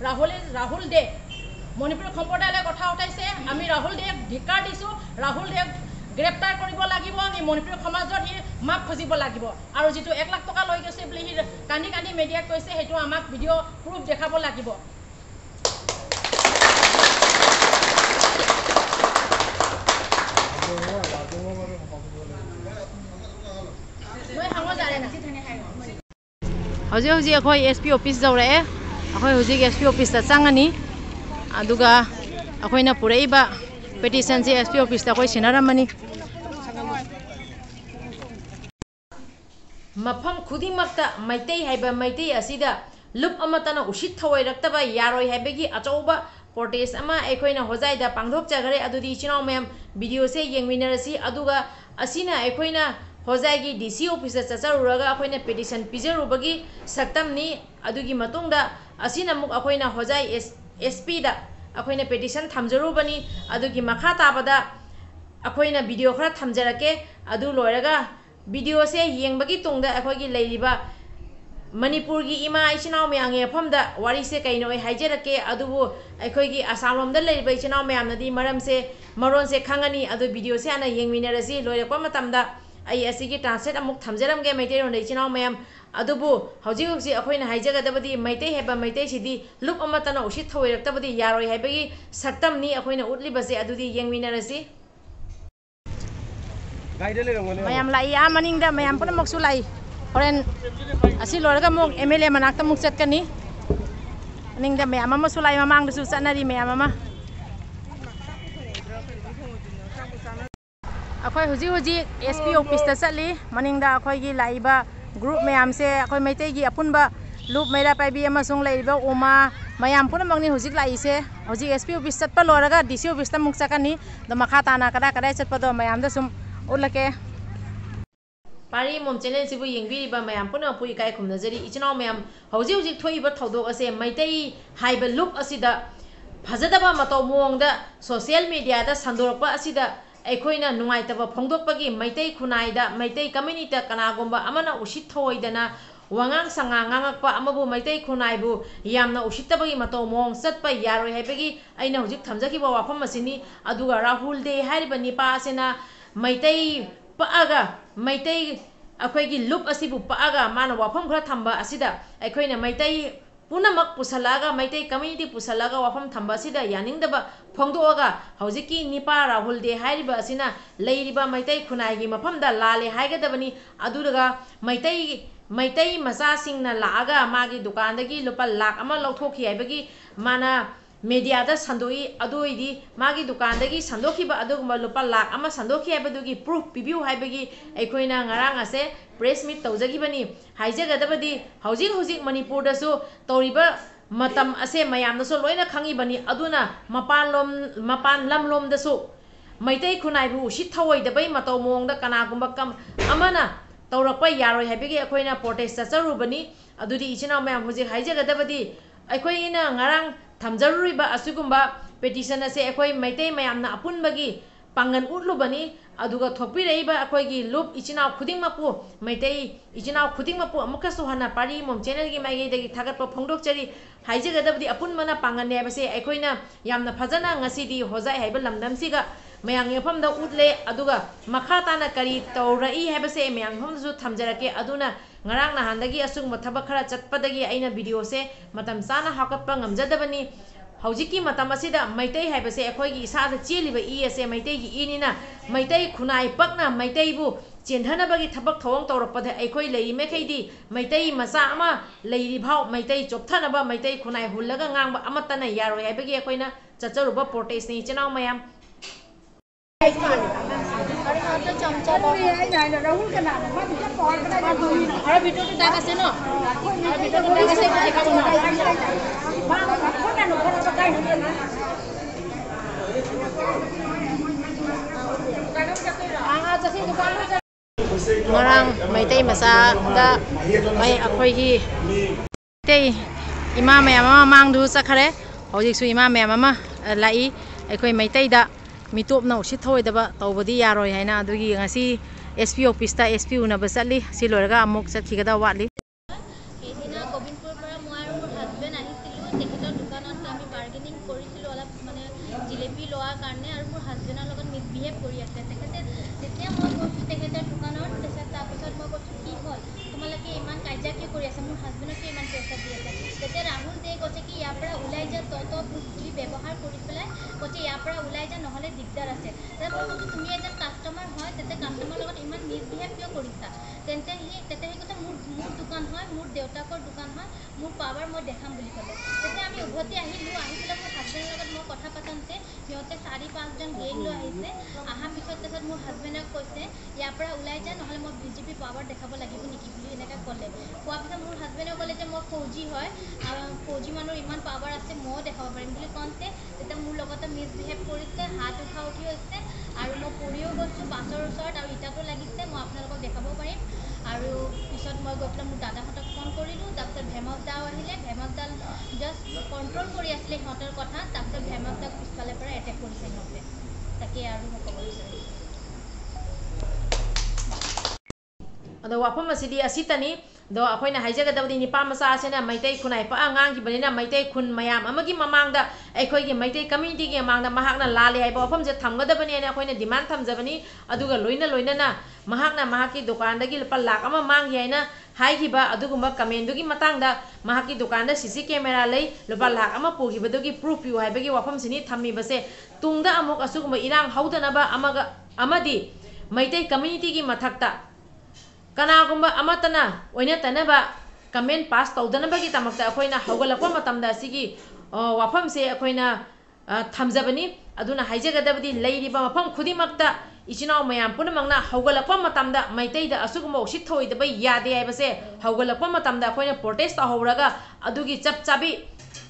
ৰাহুল দে মণিপুৰ সম্প্ৰদায়লৈ কথা উঠাইছে আমি ৰাহুল দেক ধিক্কাৰ দিছোঁ ৰাহুল দেক গ্ৰেপ্তাৰ কৰিব লাগিব আমি মণিপুৰ সমাজত হি মাপ খুজিব লাগিব আৰু যেটো 1 লাখ টকা লৈ গৈছে বুলি কানি মিডিয়াক কৈছে হেতু আমাক ভিডিঅ' প্ৰুফ দেখাব লাগিব Hauji akhoi SP office jaure akhoi hauji SP office ta changani aduga akhoi na puraiba petition je SP office ta akhoi sinaramani mafam khudingmakta maitai haiba maitai asida lup amatana ushit thawai raktaba yaroi haibegi achauba protest ama ekhoina hojaida pangdhok chagare adudi chinau mem video se yengminarasi aduga asina ekhoina Hozai DC office chacharuraga akoina petition pijarubagi saktamni adugi matungda asina muk akoina Hozai SP da akoina petition thamjarubani adugi makha tabada akoina video khara thamjarake adu loiraga video se yengbagi tungda akoigi leiriba Manipur gi ima ichinau meange famda wari se kaino haijerake adubu akoigi Assam romda leiriba ichinau meamnadi maram se maron se khangani adu video se ana yengminarasi loirakwa matamda ai asigi translate amuk thamjaram ge maitai ron ichinau mayam adubu hauji akoina haijagadabadi maitai heba maitai sidi lup amatana ushit thoiraktabadi yaroi haibagi saktamni akoina utlibase adudi yengminarasi mayam lai amaningda mayam puna moksu lai horen asi loraga mok MLA manakta muk chatkani ningda mayam ama sulai mamang dasu chanari mayam ama akhoi huji SP office ta chali maningda akhoi gi laiba group mayam se akhoi maitai gi apunba loop maira paibi amasung laiba oma mayam puna mangni hujik lai se huji SP office chatpa loraga DC office ta muk chakani da makha tana kada chatpa do mayam da sum ulake pari mom channel sibu yengbiriba mayam puna pui kai khumnajari ichinau mayam huji thoiba thodok ase maitai haiba loop asida phajadaba mato mongda social media da sandorpa asida Aikoina Nuaitaba Pongdopagi, Maitai Kunaida, Maitai Community Kanagomba, Amana Ushit Toidana, Wangang Sangangapa, Amabu, Maitai Kunaibu, Yamna Ushitabagi Mato Mong, Satpa Yaro Hebegi, I know Jik Tamzaki Wapamasini, Aduga Rahul de Haribani Pasena, Maitai Paaga, Maitai Akwegi Loop Asibu Paaga, Mana Wapam Gratamba, Asida, Aikoina Maitai. Punamak pusalaga maitai community pusalaga wafam thambasida yaningdaba phongdoga haujiki nipa Rahul de hairiba asina leiriba maitai khunai gi mafamda lale haigadabani adudaga maitai macha singna laaga magi dukandagi lupa lakh ama lauthokhi haibagi mana media da sandoi adoidi magi dukandagi sandokhiba aduguma lupa lakh ama sandokhi haibadugi proof pibiu haibagi aikoina ngarang ase press meet tawjagibani haijagadabadi hojik Manipur da su tawriba matam ase mayam da su loina khangibani aduna mapan lamlom da su maitai khunai bu ushit thawai da bai mataw mong da kanagumba kam amana tawrakpa yaroi haibigi akoina protest chacharubani adudi ichinau mayam hojik haijagadabadi aikoina ngarang thamjaruriba asugumba petition ase akoi maitai mayamna apunbagi pangan utlubani aduga thopiraiba akoigi loop ichinau khudingmapu maitai ichinau khudingmapu amuka sohana pari mom channel gi maigi dagi thagatpa phongdok chari haijagadabdi apunmana pangan nebase akoina yamna phajana ngasidi hojai haiba lamdamsiga mayang yafamda utle aduga makha tana kari tawrai haibase mayang homsu thamjarake aduna ngarang nahandagi asung mathabak khara chatpadagi aina video se matam sana hakatpa ngamjadabani Haujiki Matamasida, Maitai Habase, Akogi, Sada Chiliba ESA, Maitegi Inina, Maitai Kunai Pakna, Maitaibu, Chenhanabagi Tabak Tong Toropada, Akoi Lay Mekadi, Maitai Masama, Lady Pau, Maitai Choptanaba, Maitai Kunai Hulaga, Amatana Yaro, Abegi Akoina, Chacharuba Portes, Nichana Mayam. Marang Maitai Masa da Mai Akoigi Tay Imam Mama Mangdu Sakare, Hojiksu Imam Mama Lai, Akoi Maitai da Mitup na usit thoi daba tawbadi yaroi haina adugi ngasi SP office ta SP una basali silorga amuk sathigada watli edina Gobindpur para moar husband ahisilu হাজবেণ্ডৰ দোকানত আমি bargaining কৰিছিলোঁ অলপ মানে জিলেপি লোৱাৰ কাৰণে আৰু মোৰ হাজবেণ্ডৰ লগত মিছবিহেভ কৰি আছে তেখেতে। তেতিয়া মই গৈছোঁ তেখেতৰ দোকানত, তাৰপিছত মই কৈছোঁ কি হ'ল তোমালোকে ইমান কাজিয়া কিয় কৰি আছে, মোৰ হাজবেণ্ডকে ইমান প্ৰেছাৰ দি আছে। তেতিয়া ৰাহুল দে কৈছে কি ইয়াৰ পৰা ওলাই যা, তই বুলি ব্যৱহাৰ কৰি পেলাই কৈছে ইয়াৰ পৰা ওলাই যা নহ'লে দিগদাৰ আছে। তেতিয়া মই কৈছোঁ তুমি এজন কাষ্টমাৰ হয়, তেতিয়া কাষ্টমাৰৰ লগত ইমান মিছবিহেভ কিয় কৰিছা। তেতিয়া সি কৈছে মোৰ দোকান হয়, মোৰ দেউতাকৰ দোকান হয়, মোৰ পাৱাৰ মই দেখাম বুলি ক'লে। তেতিয়া আমি উভতি আহিলোঁ, আহি পেলাই মোৰ হাজবেণ্ডৰ লগত মই কথা পাতোঁতে সিহঁতে 4-5জন গেং লৈ আহিছে। অহাৰ পিছত তাৰপিছত মোৰ হাজবেণ্ডক কৈছে ইয়াৰ পৰা ওলাই যা নহ'লে মই বিজেপি পাৱাৰ দেখাব লাগিব নেকি বুলি এনেকৈ ক'লে। কোৱাৰ পিছত মোৰ হাজবেণ্ডে ক'লে যে মই ফৌজি হয়, ফৌজি মানুহৰ ইমান পাৱাৰ আছে ময়ো দেখাব পাৰিম বুলি কওঁতে তেতিয়া মোৰ লগতে মিছবিহেভ কৰিছে, হাত উঠি হৈছে আৰু মই পৰিও গৈছোঁ বাছৰ ওচৰত আৰু ইটাটো লাগিছে, মই আপোনালোকক দেখাব পাৰিম। আৰু পিছত মই গৈ পেলাই মোৰ দাদাহঁতক ফোন কৰিলোঁ, তাৰপিছত ভেমক দাও আহিলে, ভেমক দাল জাষ্ট কণ্ট্ৰল কৰি আছিলে সিহঁতৰ কথা, তাৰপিছত ভেমক দাক পিছফালৰ পৰা এটেক কৰিছে সিহঁতে। তাকে আৰু মই ক'ব বিচাৰিছোঁ। ꯑꯗꯣ ꯋꯥꯐꯝ ꯑꯁꯤꯗꯤ ꯑꯁꯤꯇꯅꯤ ꯑꯗꯣ ꯑꯩꯈꯣꯏꯅ ꯍꯥꯏꯖꯒꯗꯕꯗꯤ ꯅꯤꯄꯥ ꯃꯆꯥꯁꯤꯅ ꯃꯩꯇꯩ ꯈꯨꯟꯅꯥꯏ ꯄꯛꯑ ꯉꯥꯡꯈꯤꯕꯅꯤꯅ ꯃꯩꯇꯩ ꯈꯨꯟ ꯃꯌꯥꯝ ꯑꯃꯒꯤ ꯃꯃꯥꯡꯗ ꯑꯩꯈꯣꯏꯒꯤ ꯃꯩꯇꯩ ꯀꯝꯃ꯭ꯌꯨꯅꯤꯇꯤꯒꯤ ꯃꯃꯥꯡꯗ ꯃꯍꯥꯛꯅ ꯂꯥꯜꯂꯦ ꯍꯥꯏꯕ ꯋꯥꯐꯝꯁꯦ ꯊꯝꯒꯗꯕꯅꯦꯅ ꯑꯩꯈꯣꯏꯅ ꯗꯤꯃꯥꯟ ꯊꯝꯖꯕꯅꯤ꯫ ꯑꯗꯨꯒ ꯂꯣꯏꯅꯅ ꯃꯍꯥꯛꯅ ꯃꯍꯥꯛꯀꯤ ꯗꯨꯀꯥꯟꯗꯒꯤ ꯂꯨꯄꯥ ꯂꯥꯛ ꯑꯃ ꯃꯥꯡꯈꯤ ꯍꯥꯏꯅ ꯍꯥꯏꯈꯤꯕ ꯑꯗꯨꯒꯨꯝꯕ ꯀꯃꯦꯟꯗꯨꯒꯤ ꯃꯇꯥꯡꯗ ꯃꯍꯥꯛꯀꯤ ꯗꯨꯀꯥꯟꯗ CC ꯀꯦꯃꯦꯔꯥ ꯂꯩ, ꯂꯨꯄꯥ ꯂꯥꯛ ꯑꯃ ꯄꯨꯈꯤꯕꯗꯨꯒꯤ ꯄ꯭ꯔꯨꯐ ꯄꯤꯌꯨ ꯍꯥꯏꯕꯒꯤ ꯋꯥꯐꯝꯁꯤꯅꯤ ꯊꯝꯃꯤꯕꯁꯦ꯫ ꯇꯨꯡꯗ ꯑꯃꯨꯛ ꯑꯁꯤꯒꯨꯝꯕ ꯏꯔꯥꯡ ꯍꯧꯗꯅꯕ ꯑꯃꯗꯤ ꯃꯩꯇꯩ ꯀꯝꯃ꯭ꯌꯨꯅꯤꯇꯤꯒꯤ ꯃꯊꯛꯇ ꯀꯅꯥꯒꯨꯝꯕ ꯑꯃꯠꯇꯅ ꯑꯣꯏꯅ ꯇꯅꯕ ꯀꯃꯦꯟ ꯄꯥꯁ ꯇꯧꯗꯅꯕꯒꯤꯗꯃꯛꯇ ꯑꯩꯈꯣꯏꯅ ꯍꯧꯒꯠꯂꯛꯄ ꯃꯇꯝꯗ ꯑꯁꯤꯒꯤ ꯋꯥꯐꯝꯁꯦ ꯑꯩꯈꯣꯏꯅ ꯊꯝꯖꯕꯅꯤ꯫ ꯑꯗꯨꯅ ꯍꯥꯏꯖꯒꯗꯕꯗꯤ ꯂꯩꯔꯤꯕ ꯃꯐꯝ ꯈꯨꯗꯤꯡꯃꯛꯇ ꯏꯆꯤꯟꯅꯥꯎ ꯃꯌꯥꯝ ꯄꯨꯝꯅꯃꯛꯅ ꯍꯧꯒꯠꯂꯛꯄ ꯃꯇꯝꯗ ꯃꯩꯇꯩꯗ ꯑꯁꯤꯒꯨꯝꯕ ꯎꯁꯤꯠ ꯊꯑꯣꯏꯗꯕ ꯌꯥꯗꯦ ꯍꯥꯏꯕꯁꯦ ꯍꯧꯒꯠꯂꯛꯄ ꯃꯇꯝꯗ ꯑꯩꯈꯣꯏꯅ ꯄ꯭ꯔꯣꯇꯦꯁ ꯇꯧꯍꯧꯔꯒ ꯑꯗꯨꯒꯤ ꯆꯞ ꯆꯥꯕꯤ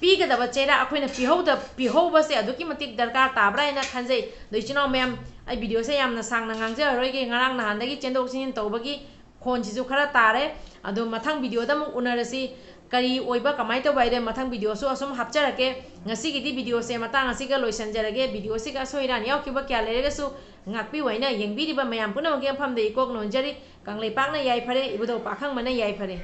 ꯄꯤꯒꯗꯕ ꯆꯩꯔꯥꯛ ꯑꯩꯈꯣꯏꯅ ꯄꯤꯍꯧꯕꯁꯦ ꯑꯗꯨꯛꯀꯤ ꯃꯇꯤꯛ ꯗꯔꯀꯥꯔ ꯇꯥꯕ꯭ꯔꯥ ꯍꯥꯏꯅ ꯈꯟꯖꯩ꯫ ꯑꯗꯣ ꯏꯆꯤꯟꯅꯥꯎ ꯃꯌꯥꯝ ꯑꯩ ꯚꯤꯗꯤꯑꯣꯁꯦ ꯌꯥꯝꯅ ꯁꯥꯡꯅ ꯉꯥꯡꯖꯔꯔꯣꯏꯒꯦ, ꯉꯔꯥꯡ ꯅꯍꯥꯟꯗꯒꯤ ꯆꯦꯟꯊꯣꯛ ꯆꯦꯟꯁꯤꯟ ꯇꯧꯕꯒꯤ ꯈꯣꯟꯁꯤꯁꯨ ꯈꯔ ꯇꯥꯔꯦ꯫ ꯑꯗꯣ ꯃꯊꯪ ꯚꯤꯗꯤꯑꯣꯗ ꯑꯃꯨꯛ ꯎꯅꯔꯁꯤ, ꯀꯔꯤ ꯑꯣꯏꯕ ꯀꯃꯥꯏꯅ ꯇꯧꯕ ꯍꯥꯏꯗꯤ ꯃꯊꯪ ꯚꯤꯗꯤꯑꯣꯁꯨ ꯑꯁꯨꯝ ꯍꯥꯞꯆꯔꯛꯀꯦ꯫ ꯉꯁꯤꯒꯤꯗꯤ ꯚꯤꯗꯤꯑꯣꯁꯦ ꯃꯇꯥꯡ ꯑꯁꯤꯒ ꯂꯣꯏꯁꯤꯟꯖꯔꯒꯦ꯫ ꯚꯤꯗꯤꯑꯣꯁꯤꯒ ꯑꯁꯣꯏ ꯑꯔꯥꯟ ꯌꯥꯎꯈꯤꯕ ꯀꯌꯥ ꯂꯩꯔꯒꯁꯨ ꯉꯥꯛꯄꯤꯌꯨ ꯍꯥꯏꯅ ꯌꯦꯡꯕꯤꯔꯤꯕ ꯃꯌꯥꯝ ꯄꯨꯝꯅꯃꯛꯀꯤ ꯃꯐꯝꯗ ꯏꯀꯣꯛ ꯅꯣꯟꯖꯔꯤ꯫ ꯀꯪꯂꯩꯄꯥꯛꯅ ꯌꯥꯏꯐꯔꯦ, ꯏꯕꯨꯙꯧ ꯄꯥꯈꯪꯕꯅ ꯌꯥꯏꯐꯔꯦ꯫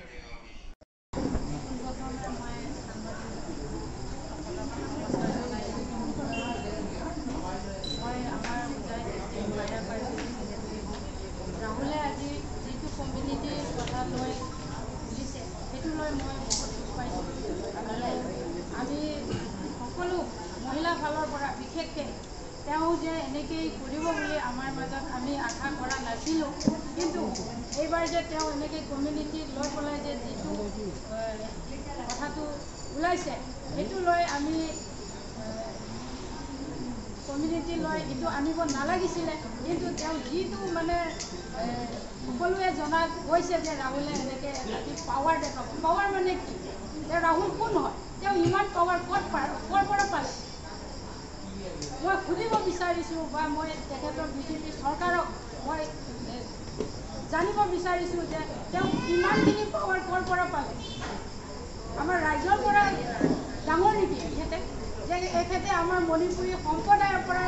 ৰাহুলে আজি যিটো কমিউনিটিৰ কথা লৈ বুজিছে সেইটো লৈ মই বহুত দুখ পাইছোঁ। আৰু আমি সকলো মহিলা ফালৰ পৰা বিশেষকৈ তেওঁ যে এনেকৈ কৰিব বুলি আমাৰ মাজত আমি আশা কৰা নাছিলোঁ, কিন্তু এইবাৰ যে তেওঁ এনেকৈ কমিউনিটি লৈ পেলাই যে যিটো কথাটো ওলাইছে সেইটো লৈ আমি কমিউনিটি লৈ এইটো আনিব নালাগিছিলে, কিন্তু তেওঁ যিটো মানে সকলোৱে জনা গৈছে যে ৰাহুলে এনেকৈ ৰাতি পাৱাৰ দেখাব। পাৱাৰ মানে কি? তেওঁ ৰাহুল কোন হয়? তেওঁ ইমান পাৱাৰ ক'ৰ পৰা পালে? মই সুধিব বিচাৰিছোঁ বা মই তেখেতৰ বিজেপি চৰকাৰক মই জানিব বিচাৰিছোঁ যে তেওঁ ইমানখিনি পাৱাৰ ক'ৰ পৰা পালে? আমাৰ ৰাইজৰ পৰা ডাঙৰ নেকি এখেতে? যে এখেতে আমাৰ মণিপুৰী সম্প্ৰদায়ৰ পৰা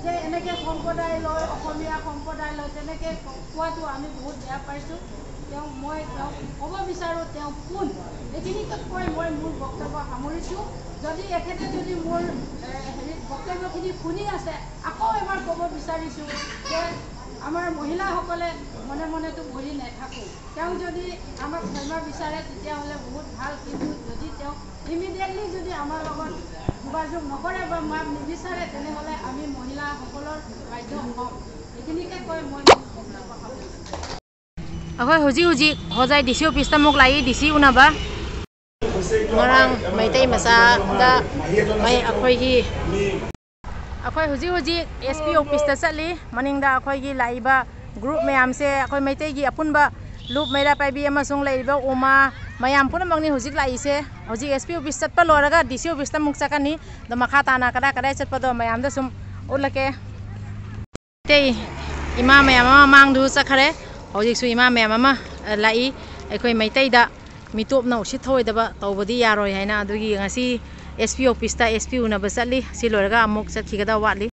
যে এনেকৈ সম্প্ৰদায় লয়, অসমীয়া সম্প্ৰদায় লয় তেনেকৈ কোৱাটো আমি বহুত বেয়া পাইছোঁ। মই তেওঁক ক'ব বিচাৰোঁ তেওঁ কোন? এইখিনিকে কৈ মই মোৰ বক্তব্য সামৰিছোঁ। যদি এখেতে যদি মোৰ বক্তব্যখিনি শুনি আছে, আকৌ এবাৰ ক'ব বিচাৰিছোঁ যে আমাৰ মহিলাসকলে মনে মনেতো বহি নাথাকোঁ। তেওঁ যদি আমাক ক্ষমা বিচাৰে তেতিয়াহ'লে বহুত ভাল, কিন্তু যদি তেওঁ ইমিডিয়েটলি যদি আমাৰ লগত যোগাযোগ নকৰে বা মাক নিবিচাৰে তেনেহ'লে আমি মহিলাসকলৰ বাধ্য হ'ম। এইখিনিকে কৈ মই বক্তব্য সামৰিছোঁ। ꯑꯩꯈꯣꯏ ꯍꯧꯖꯤꯛ ꯍꯣꯖꯥꯏ DC ꯑꯣꯐꯤꯁꯇ ꯑꯃꯨꯛ ꯂꯥꯛꯏ, DC ꯎꯅꯕ꯫ ꯉꯔꯥꯡ ꯃꯩꯇꯩ ꯃꯆꯥꯗ ꯑꯩꯈꯣꯏ ꯍꯧꯖꯤꯛ SP ꯑꯣꯐꯤꯁꯇ ꯆꯠꯂꯤ꯫ ꯃꯅꯤꯡꯗ ꯑꯩꯈꯣꯏꯒꯤ ꯂꯥꯛꯏꯕ ꯒ꯭ꯔꯨꯞ ꯃꯌꯥꯝꯁꯦ ꯑꯩꯈꯣꯏ ꯃꯩꯇꯩꯒꯤ ꯑꯄꯨꯟꯕ ꯂꯨꯞ ꯃꯩꯔꯥ ꯄꯥꯏꯕꯤ ꯑꯃꯁꯨꯡ ꯂꯩꯔꯤꯕ ꯎꯃꯥ ꯃꯌꯥꯝ ꯄꯨꯝꯅꯃꯛꯅꯤ ꯍꯧꯖꯤꯛ ꯂꯥꯛꯏꯁꯦ꯫ ꯍꯧꯖꯤꯛ SP ꯑꯣꯐꯤꯁ ꯆꯠꯄ ꯂꯣꯏꯔꯒ DC ꯑꯣꯐꯤꯁꯇ ꯑꯃꯨꯛ ꯆꯠꯀꯅꯤ꯫ ꯑꯗꯣ ꯃꯈꯥ ꯇꯥꯅ ꯀꯗꯥꯏ ꯆꯠꯄꯗꯣ ꯃꯌꯥꯝꯗ ꯁꯨꯝ ꯎꯠꯂꯛꯀꯦ꯫ ꯃꯩꯇꯩ ꯏꯃꯥ ꯃꯌꯥꯝ ꯑꯃ ꯃꯥꯡꯗꯨ ꯆꯠꯈ꯭ꯔꯦ, ꯍꯧꯖꯤꯛꯁꯨ ꯏꯃꯥ ꯃꯌꯥꯝ ꯑꯃ ꯂꯥꯛꯏ꯫ ꯑꯩꯈꯣꯏ ꯃꯩꯇꯩꯗ ꯃꯤꯇꯣꯞꯅ ꯎꯁꯤꯠ ꯊꯑꯣꯏꯗꯕ ꯇꯧꯕꯗꯤ ꯌꯥꯔꯣꯏ ꯍꯥꯏꯅ ꯑꯗꯨꯒꯤ ꯉꯁꯤ SP ꯑꯣꯐꯤꯁꯇ SP ꯎꯅꯕ ꯆꯠꯂꯤ꯫ ꯁꯤ ꯂꯣꯏꯔꯒ ꯑꯃꯨꯛ ꯆꯠꯈꯤꯒꯗꯕ ꯋꯥꯠꯂꯤ꯫